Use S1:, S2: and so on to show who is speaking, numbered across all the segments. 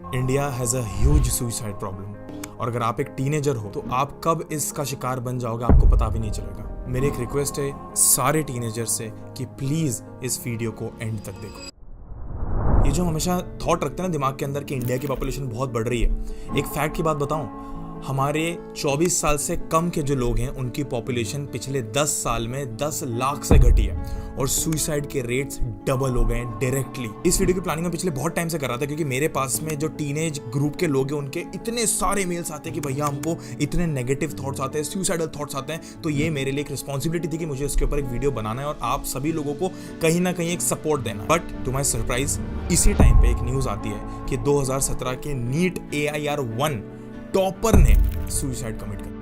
S1: India has a huge suicide problem और अगर आप एक टीनेजर हो तो आप कब इसका शिकार बन जाओगे आपको पता भी नहीं चलेगा। मेरी एक रिक्वेस्ट है सारे टीनेजर से कि प्लीज़ इस वीडियो को एंड तक देखो। ये जो हमेशा थॉट रखते हैं ना दिमाग के अंदर कि इंडिया की पॉपुलेशन बहुत बढ़ रही है, एक फैक्ट की बात बताऊं, हमारे 24 साल से कम के जो लोग हैं उनकी पॉपुलेशन पिछले 10 साल में 10 लाख से घटी है और सुसाइड के रेट्स डबल हो गए हैं डायरेक्टली। इस वीडियो की प्लानिंग में पिछले बहुत टाइम से कर रहा था क्योंकि मेरे पास में जो टीनेज ग्रुप के लोग हैं उनके इतने सारे मेल्स आते हैं कि भैया हमको इतने नेगेटिव थॉट्स आते हैं, सुसाइडल थॉट्स आते हैं, तो ये मेरे लिए एक रिस्पॉन्सिबिलिटी थी कि मुझे इसके ऊपर एक वीडियो बनाना है और आप सभी लोगों को कहीं ना कहीं एक सपोर्ट देना। बट टू माई सरप्राइज इसी टाइम पे एक न्यूज आती है कि 2017 के नीट AIR-1 टॉपर ने सुसाइड कमिट कर।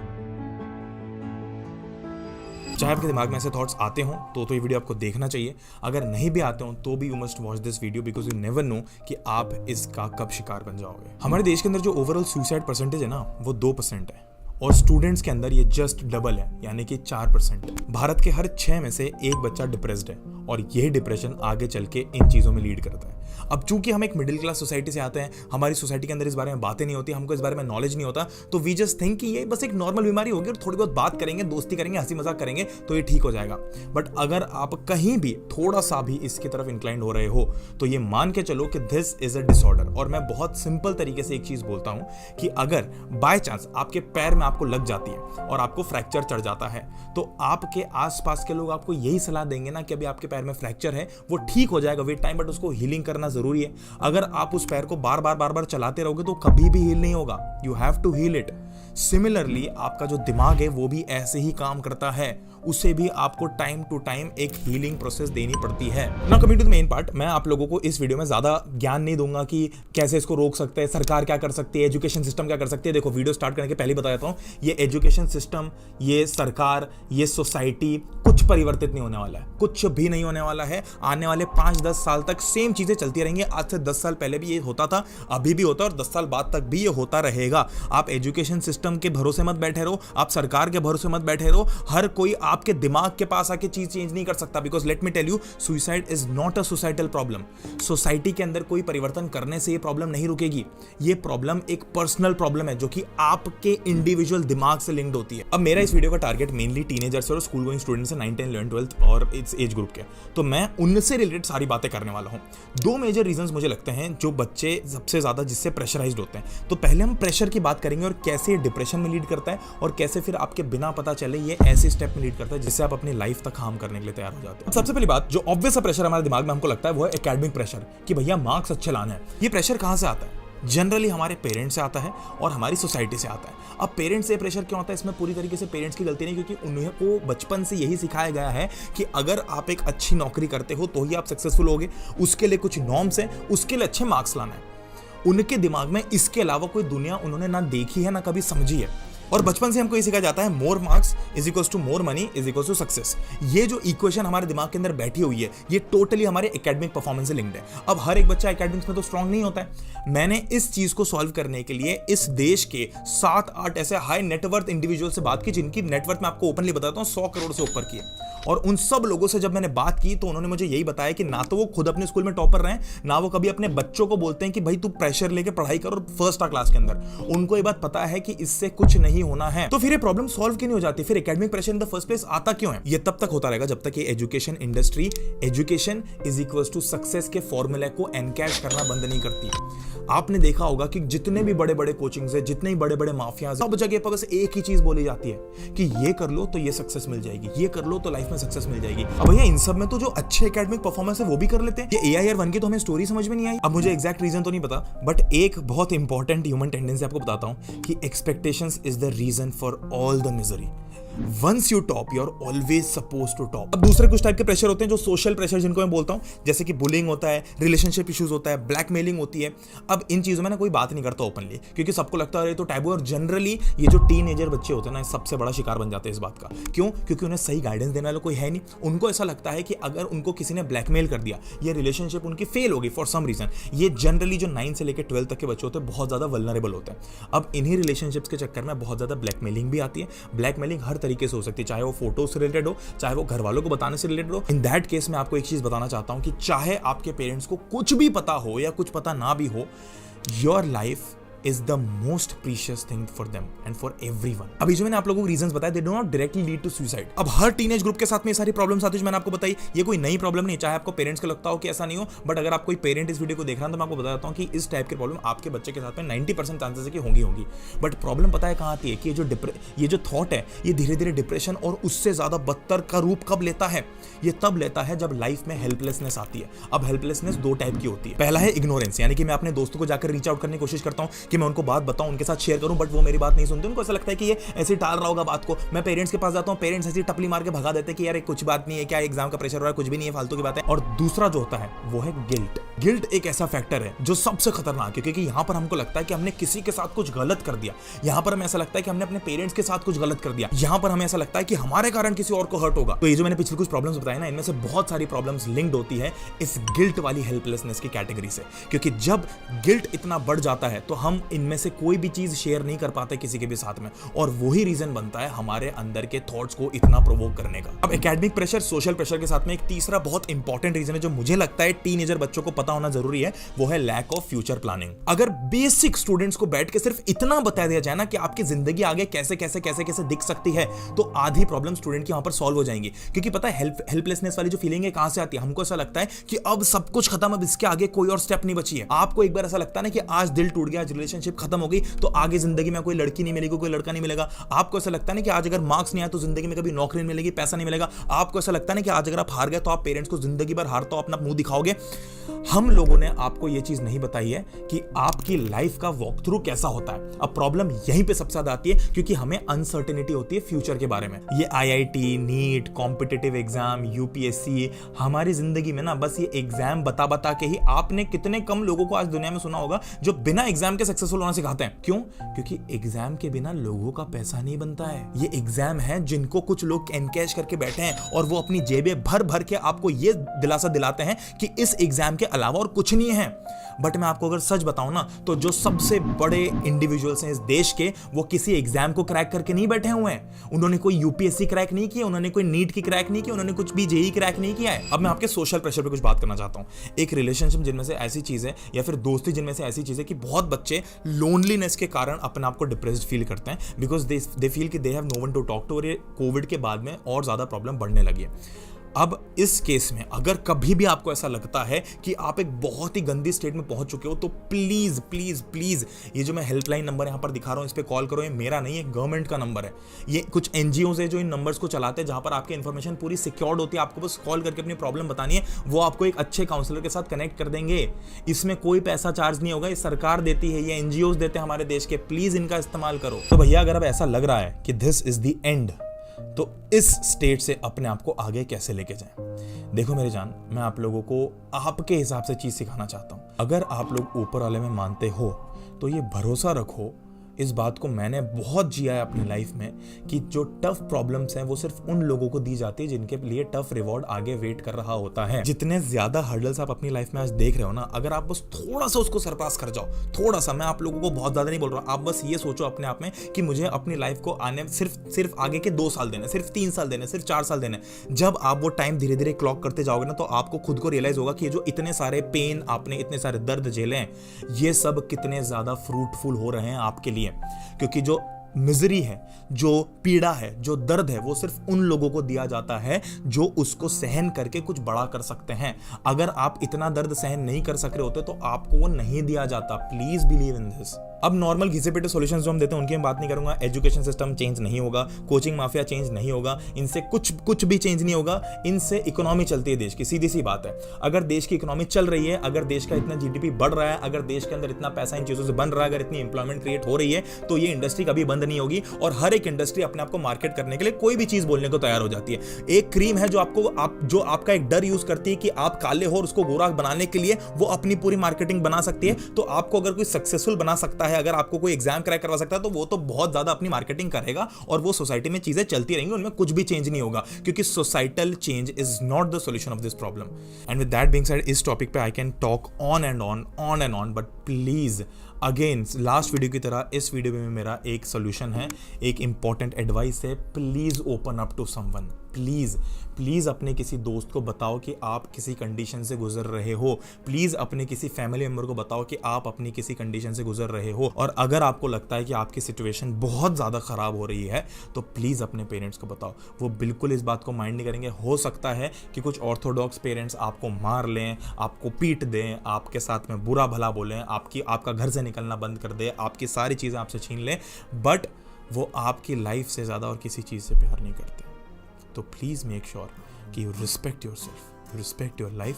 S1: चाहे आपके दिमाग में ऐसे थॉट्स आते हों तो ये वीडियो आपको देखना चाहिए, अगर नहीं भी आते हों तो भी you must watch this video because you never know कि आप इसका कब शिकार बन जाओगे। हमारे देश के अंदर जो ओवरऑल सुसाइड परसेंटेज है ना वो 2% है और स्टूडेंट्स के अंदर ये जस्ट डबल है यानी कि 4%। भारत के हर 6 में से एक बच्चा डिप्रेस्ड है और यही डिप्रेशन आगे चल के इन चीज़ों में लीड करता है। अब चूंकि हम एक मिडिल क्लास सोसाइटी से आते हैं, हमारी सोसाइटी के अंदर इस बारे में बातें नहीं होती, हमको इस बारे में नॉलेज नहीं होता, तो वी जस्ट थिंक कि ये बस एक नॉर्मल बीमारी होगी और थोड़ी बहुत बात करेंगे, दोस्ती करेंगे, हंसी मजाक करेंगे तो ये ठीक हो जाएगा। बट अगर आप कहीं भी थोड़ा सा भी इसकी तरफ इंक्लाइंड हो रहे हो तो ये मान के चलो कि दिस इज अ डिसऑर्डर। और मैं बहुत सिंपल तरीके से एक चीज बोलता हूं कि अगर बाय चांस आपके पैर में आपको लग जाती है और आपको फ्रैक्चर चढ़ जाता है तो आपके आसपास के लोग आपको यही सलाह देंगे ना कि अभी आपके पैर में फ्रैक्चर है, वो ठीक हो जाएगा, वेट टाइम, बट उसको हीलिंग करना जरूरी है। अगर आप उस पैर को बार बार चलाते रहोगे तो कभी भी हील नहीं होगा। You have to heal it. Similarly आपका जो दिमाग है वो भी ऐसे ही काम करता है, उसे भी आपको टाइम टू टाइम एक हीलिंग प्रोसेस देनी पड़ती है। Now coming to the main part, मैं आप लोगों को इस वीडियो में ज्यादा ज्ञान नहीं दूंगा कि कैसे इसको रोक सकते हैं, सरकार क्या कर सकती है, एजुकेशन सिस्टम क्या कर सकती है। देखो वीडियो स्टार्ट करने के पहले बता देता हूं, ये एजुकेशन सिस्टम, ये सरकार, ये सोसाइटी कुछ परिवर्तित नहीं होने वाला है, कुछ भी नहीं होने वाला है। आने वाले 5-10 साल तक सेम चीजें चलती रहेंगी। आज से 10 साल पहले भी ये होता था, अभी भी होता है और 10 साल बाद तक भी ये होता रहेगा। आप एजुकेशन सिस्टम के भरोसे मत बैठे रहो, आप सरकार के भरोसे मत बैठे रहो। हर कोई आपके दिमाग के पास आके चीज चेंज नहीं कर सकता because let me tell you, suicide is not a societal problem. Society के अंदर कोई परिवर्तन करने से ये प्रॉब्लम नहीं रुकेगी। ये प्रॉब्लम एक पर्सनल प्रॉब्लम है जो कि आपके इंडिविजुअल दिमाग से लिंक्ड होती है। अब मेरा इस वीडियो का टारगेट मेनली टीनेजर्स और स्कूल गोइंग स्टूडेंट्स है, 9, 10, 11, 12 और इस एज ग्रुप के, तो मैं उनसे रिलेटेड सारी बातें करने वाला हूं। 2 मेजर रीजंस मुझे लगते हैं जो बच्चे सबसे ज्यादा जिससे प्रेशराइज्ड होते हैं। तो पहले हम प्रेशर की बात करेंगे और कैसे डिप्रेशन में लीड करता है और कैसे फिर आपके बिना पता चले ये ऐसे स्टेप में लीड करता है जिससे आप अपनी लाइफ तक हार्म करने के लिए तैयार हो जाते हैं। सबसे पहली बात जो ऑब्वियस प्रेशर हमारे दिमाग में हमको लगता है वो है एकेडमिक प्रेशर कि भैया मार्क्स अच्छे लाने हैं। ये प्रेशर कहां से आता है? जनरली हमारे पेरेंट्स से आता है और हमारी सोसाइटी से आता है। अब पेरेंट्स से प्रेशर क्यों आता है? इसमें पूरी तरीके से पेरेंट्स की गलती नहीं, क्योंकि उन्हें को बचपन से यही सिखाया गया है कि अगर आप एक अच्छी नौकरी करते हो तो ही आप सक्सेसफुल होगे, उसके लिए कुछ नॉर्म्स हैं, उसके लिए अच्छे मार्क्स लाना है। उनके दिमाग में इसके अलावा कोई दुनिया उन्होंने ना देखी है ना कभी समझी है और बचपन से हमको ये सिखाया जाता है more marks is equals to more money is equals to success. ये जो इक्वेशन हमारे दिमाग के अंदर बैठी हुई है ये टोटली हमारे एकेडमिक परफॉर्मेंस से लिंक्ड है। अब हर एक बच्चा एकेडमिक्स में तो स्ट्रांग नहीं होता है। मैंने इस चीज को सॉल्व करने के लिए इस देश के 7-8 ऐसे हाई नेटवर्थ इंडिविजुअल से बात की जिनकी नेटवर्थ मैं आपको ओपनली बताता हूँ 100 करोड़ से ऊपर की है। और उन सब लोगों से जब मैंने बात की तो उन्होंने मुझे यही बताया कि ना तो वो खुद अपने स्कूल में टॉपर रहे, ना वो कभी अपने बच्चों को बोलते हैं कि भाई तू प्रेशर लेके पढ़ाई कर और फर्स्ट क्लास के अंदर। उनको ये बात पता है कि इससे कुछ नहीं होना है। तो फिर ये प्रॉब्लम सॉल्व क्यों नहीं हो जाती? फिर academic pressure in the first place आता क्यों है? ये तब तक होता रहेगा जब तक ये education industry education is equals to success के फॉर्मूले को एनकैश करना बंद नहीं करती। आपने देखा होगा कि जितने भी बड़े बड़े कोचिंग्स है, जितने भी बड़े बड़े माफियाज, सब जगह पर बस एक ही चीज बोली जाती है कि ये कर लो तो ये सक्सेस मिल जाएगी, ये कर लो तो लाइफ में सक्सेस मिल जाएगी। अब भैया इन सब में तो जो अच्छे एकेडमिक परफॉर्मेंस है वो भी कर लेते हैं। ये AIR-1 की तो हमें स्टोरी समझ में नहीं आई। अब मुझे एग्जैक्ट रीजन तो नहीं पता, बट एक बहुत इंपॉर्टेंट ह्यूमन टेंडेंसी आपको बताता हूं कि expectations is the reason for all the misery. Once you top, you're always supposed to top। अब दूसरे कुछ टाइप के प्रेशर होते हैं जो सोशल प्रेशर जिनको मैं बोलता हूँ, जैसे कि बुलिंग होता है, रिलेशनशिप इश्यूज होता है, ब्लैकमेलिंग होती है। अब इन चीजों में ना कोई बात नहीं करता ओपनली क्योंकि सबको लगता है ये तो टैबू। और जनरली ये जो टीनेजर बच्चे होते हैं ना सबसे बड़ा शिकार बन जाते हैं इस बात का। क्यों? क्योंकि उन्हें सही गाइडेंस देने वाला कोई है नहीं। उनको ऐसा लगता है कि अगर उनको किसी ने ब्लैकमेल कर दिया, ये रिलेशनशिप उनकी फेल होगी फॉर सम रीजन। ये जनरली जो 9 से लेकर 12 तक के बच्चे होते हैं बहुत ज्यादा वल्नरेबल होते हैं। अब इन्हीं रिलेशनशिप्स के चक्कर में बहुत ज्यादा ब्लैकमेलिंग भी आती है। ब्लैकमेलिंग हर तरीके से हो सकती है, चाहे वो फोटो से रिलेटेड हो, चाहे वो घर वालों को बताने से रिलेटेड हो। इन दैट केस में आपको एक चीज बताना चाहता हूं कि चाहे आपके पेरेंट्स को कुछ भी पता हो या कुछ पता ना भी हो, your life is the most precious thing for them and for everyone. अभी जो मैंने आप लोगों को रीजंस बताए, they do not directly lead to suicide. अब हर टीनेज ग्रुप के साथ में ये सारी प्रॉब्लम्स आती है जो मैंने आपको बताई, ये कोई नई प्रॉब्लम नहीं, चाहे आपको पेरेंट्स को लगता हो कि ऐसा नहीं हो, बट अगर आप कोई पेरेंट इस वीडियो को देख रहा है तो मैं आपको बता देता हूँ कि इस टाइप की प्रॉब्लम आपके बच्चे के साथ में 90% चांसेस है कि होंगी। बट प्रॉब्लम पता है कहाँ आती है कि ये जो थॉट है ये धीरे धीरे डिप्रेशन और उससे ज्यादा बदतर का रूप कब लेता है, ये तब लेता है जब लाइफ में हेल्पलेसनेस आती है। अब हेल्पलेसनेस दो टाइप की होती है। पहला है इग्नोरेंस, यानी कि मैं अपने दोस्तों को जाकर रीच आउट करने की कोशिश करता हूँ कि मैं उनको बात बताऊं, उनके साथ शेयर करूं, बट वो मेरी बात नहीं सुनते। उनको ऐसा लगता है कि ये ऐसे टाल रहा होगा बात को। मैं पेरेंट्स के पास जाता हूं, पेरेंट्स ऐसी टपली मार के भगा देते हैं कि यार कुछ बात नहीं है, क्या एग्जाम का प्रेशर हो रहा है, कुछ भी नहीं है, फालतू की बात है। और दूसरा जो होता है वो है गिल्ट। गिल्ट एक ऐसा फैक्टर है जो सबसे खतरनाक है, क्योंकि यहां पर हमको लगता है कि हमने किसी के साथ कुछ गलत कर दिया, यहां पर हमें ऐसा लगता है कि हमने अपने पेरेंट्स के साथ कुछ गलत कर दिया, यहां पर हमें ऐसा लगता है कि हमारे कारण किसी और को हर्ट होगा। तो ये जो मैंने पिछले कुछ प्रॉब्लम्स बताए ना, इनमें से बहुत सारी प्रॉब्लम्स लिंक्ड होती है इस गिल्ट वाली हेल्पलेसनेस की कैटेगरी से, क्योंकि जब गिल्ट इतना बढ़ जाता है तो हम इनमें से कोई भी चीज शेयर नहीं कर पाते किसी के भी साथ में, और वही रीजन बनता है हमारे अंदर के थॉट्स को इतना प्रोवोक करने का। अब एकेडमिक प्रेशर, सोशल प्रेशर के साथ में एक तीसरा बहुत इंपॉर्टेंट रीजन है जो मुझे लगता है टीनेजर बच्चों को पता होना जरूरी है, वो है लैक ऑफ फ्यूचर प्लानिंग। अगर बेसिक स्टूडेंट्स को बैठ के सिर्फ इतना बता दिया जाए ना कि आपकी जिंदगी आगे कैसे कैसे कैसे कैसे दिख सकती है, तो आधी प्रॉब्लम स्टूडेंट की वहां पर सॉल्व हो जाएंगी। क्योंकि पता है हेल्पलेसनेस वाली जो फीलिंग है कहां से आती है, हमको ऐसा लगता है कि अब सब कुछ खत्म, अब इसके आगे कोई और स्टेप नहीं बची है। आपको एक बार ऐसा लगता है ना कि आज दिल टूट गया, आज रिलेशनशिप खत्म हो गई, तो आगे जिंदगी में कोई लड़की नहीं मिलेगी, कोई लड़का नहीं मिलेगा। आपको ऐसा लगता है ना कि आज अगर मार्क्स नहीं आया तो जिंदगी में कभी नौकरी नहीं मिलेगी, पैसा नहीं मिलेगा। आपको ऐसा लगता है ना कि आज अगर आप हार गए तो आप पेरेंट्स को जिंदगी भर हारता हो अपना मुंह दिखाओगे। हम लोगों ने आपको यह चीज नहीं बताई है कि आपकी लाइफ का वॉक थ्रू कैसा होता है। अब प्रॉब्लम यहीं पे सबसे ज्यादा आती है, क्योंकि हमें अनसर्टेनिटी होती है फ्यूचर के बारे में। ये IIT, NEET, competitive exam, UPSC, हमारी जिंदगी में ना बस ये एग्जाम बता बता के ही आपने कितने कम लोगों को आज दुनिया में सुना होगा जो बिना एग्जाम के सक्सेसफुल होना सिखाते हैं। क्यों? क्योंकि एग्जाम के बिना लोगों का पैसा नहीं बनता है। ये एग्जाम है जिनको कुछ लोग एनकैश करके बैठे हैं और वो अपनी जेबें भर भर के आपको ये दिलासा दिलाते हैं कि इस एग्जाम के अलावा और कुछ नहीं है। बट मैं आपको अगर सच बताऊं ना, तो जो सबसे बड़े इंडिविजुअल्स हैं इस देश के, वो किसी एग्जाम को क्रैक करके नहीं बैठे हुए हैं। उन्होंने कोई यूपीएससी क्रैक नहीं किया, उन्होंने कोई नीट की क्रैक नहीं की, उन्होंने कुछ भी जेईई क्रैक नहीं किया है। अब मैं आपके सोशल प्रेशर पे कुछ बात करना चाहता हूं। एक रिलेशनशिप जिनमें से ऐसी चीज है, या फिर दोस्ती जिनमें से ऐसी चीज है कि बहुत बच्चे लोनलीनेस के कारण अपने आप को डिप्रेस्ड फील करते हैं, बिकॉज दे फील कि they have no one to talk to. और ये कोविड के बाद में और ज्यादा प्रॉब्लम बढ़ने लगी है। अब इस केस में अगर कभी भी आपको ऐसा लगता है कि आप एक बहुत ही गंदी स्टेट में पहुंच चुके हो, तो प्लीज प्लीज प्लीज ये जो मैं हेल्पलाइन नंबर यहां पर दिखा रहा हूं, इस पे कॉल करो। ये मेरा नहीं है, गवर्नमेंट का नंबर है। ये कुछ एनजीओ है जो इन नंबर्स को चलाते हैं, जहां पर आपकी इन्फॉर्मेशन पूरी सिक्योर्ड होती है। आपको बस कॉल करके अपनी प्रॉब्लम बतानी है, वो आपको एक अच्छे काउंसलर के साथ कनेक्ट कर देंगे। इसमें कोई पैसा चार्ज नहीं होगा, ये सरकार देती है, ये एनजीओ देते हैं हमारे देश के। प्लीज इनका इस्तेमाल करो। तो भैया अगर अब ऐसा लग रहा है कि दिस इज द एंड, तो इस स्टेट से अपने आप को आगे कैसे लेके जाएं? देखो मेरे जान, मैं आप लोगों को आपके हिसाब से चीज सिखाना चाहता हूं। अगर आप लोग ऊपर वाले में मानते हो तो ये भरोसा रखो, इस बात को मैंने बहुत जिया है अपनी लाइफ में, कि जो टफ प्रॉब्लम्स हैं वो सिर्फ उन लोगों को दी जाती है जिनके लिए टफ रिवॉर्ड आगे वेट कर रहा होता है। जितने ज्यादा हर्डल्स आप अपनी लाइफ में आज देख रहे हो ना, अगर आप बस थोड़ा सा उसको सरपास कर जाओ, थोड़ा सा, मैं आप लोगों को बहुत ज्यादा नहीं बोल रहा, आप बस ये सोचो अपने आप में कि मुझे अपनी लाइफ को आने सिर्फ आगे के 2 साल देने, सिर्फ 3 साल देने, सिर्फ 4 साल देने। जब आप वो टाइम धीरे धीरे क्लॉक करते जाओगे ना, तो आपको खुद को रियलाइज होगा कि ये जो इतने सारे पेन आपने, इतने सारे दर्द झेले हैं, ये सब कितने ज्यादा फ्रूटफुल हो रहे हैं आपके लिए। क्योंकि जो मिजरी है, जो पीड़ा है, जो दर्द है, वो सिर्फ उन लोगों को दिया जाता है जो उसको सहन करके कुछ बड़ा कर सकते हैं। अगर आप इतना दर्द सहन नहीं कर सक रहे होते तो आपको वो नहीं दिया जाता। Please believe in this. अब नॉर्मल घिसे पिटे सॉल्यूशंस जो हम देते हैं उनकी मैं बात नहीं करूंगा। एजुकेशन सिस्टम चेंज नहीं होगा, कोचिंग माफिया चेंज नहीं होगा, इनसे कुछ भी चेंज नहीं होगा। इनसे इकोनॉमी चलती है देश की, सीधी सी बात है। अगर देश की इकोनॉमी चल रही है, अगर देश का इतना जीडीपी बढ़ रहा है, अगर देश के अंदर इतना पैसा इन चीजों से बन रहा है, अगर इतनी इंप्लॉयमेंट क्रिएट हो रही है, तो ये इंडस्ट्री कभी बंद नहीं होगी। और हर एक इंडस्ट्री अपने आप को मार्केट करने के लिए कोई भी चीज बोलने को तैयार हो जाती है। एक क्रीम है जो आपका एक डर यूज करती है कि आप काले हो और उसको गोरा बनाने के लिए वो अपनी पूरी मार्केटिंग बना सकती है। तो आपको अगर कोई सक्सेसफुल बना सकता है, अगर आपको कोई एग्जाम क्रैक करवा सकता है, तो वो तो बहुत ज्यादा अपनी मार्केटिंग करेगा और वो सोसाइटी में चीजें चलती रहेंगी, उनमें कुछ भी चेंज नहीं होगा, क्योंकि societal change is not the solution of this problem. And with that being said, इस टॉपिक पे I can talk on and on, but please again last video की तरह इस वीडियो में मेरा एक सोल्यूशन है, एक इंपॉर्टेंट एडवाइस है। Please open up to someone. Please अपने किसी दोस्त को बताओ कि आप किसी कंडीशन से गुजर रहे हो। प्लीज़ अपने किसी फैमिली मेम्बर को बताओ कि आप अपनी किसी कंडीशन से गुजर रहे हो। और अगर आपको लगता है कि आपकी सिचुएशन बहुत ज़्यादा ख़राब हो रही है तो प्लीज़ अपने पेरेंट्स को बताओ। वो बिल्कुल इस बात को माइंड नहीं करेंगे। हो सकता है कि कुछ ऑर्थोडॉक्स पेरेंट्स आपको मार लें, आपको पीट दें, आपके साथ में बुरा भला बोलें, आपका घर से निकलना बंद कर दे, आपकी सारी चीज़ें आपसे छीन लें, बट वो आपकी लाइफ से ज़्यादा और किसी चीज़ से प्यार नहीं करते। तो प्लीज़ मेक श्योर कि you respect your self, respect your life,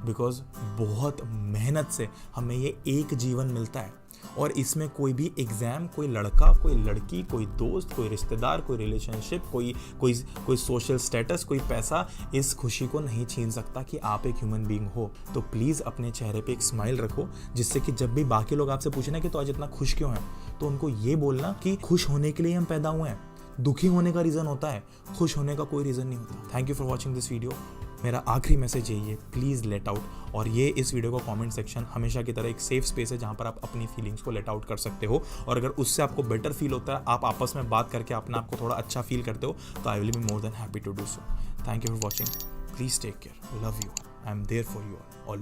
S1: because बहुत मेहनत से हमें ये एक जीवन मिलता है और इसमें कोई भी एग्ज़ाम, कोई लड़का, कोई लड़की, कोई दोस्त, कोई रिश्तेदार, कोई रिलेशनशिप, कोई सोशल स्टेटस, कोई पैसा इस खुशी को नहीं छीन सकता कि आप एक ह्यूमन बीइंग हो। तो प्लीज़ अपने चेहरे पे एक स्माइल रखो, जिससे कि जब भी बाकी लोग आपसे पूछे ना कि तो आज इतना खुश क्यों है, तो उनको ये बोलना कि खुश होने के लिए हम पैदा हुए हैं। दुखी होने का रीज़न होता है, खुश होने का कोई रीज़न नहीं होता। Thank you for watching this video. मेरा आखिरी मैसेज यही है, प्लीज़ लेट आउट। और ये इस वीडियो का कमेंट सेक्शन हमेशा की तरह एक सेफ स्पेस है जहाँ पर आप अपनी फीलिंग्स को लेट आउट कर सकते हो। और अगर उससे आपको बेटर फील होता है, आप आपस में बात करके अपने आप को थोड़ा अच्छा फील करते हो, तो I will be more than happy to do so. Thank you for watching. Please take care, love you, I am there for you all.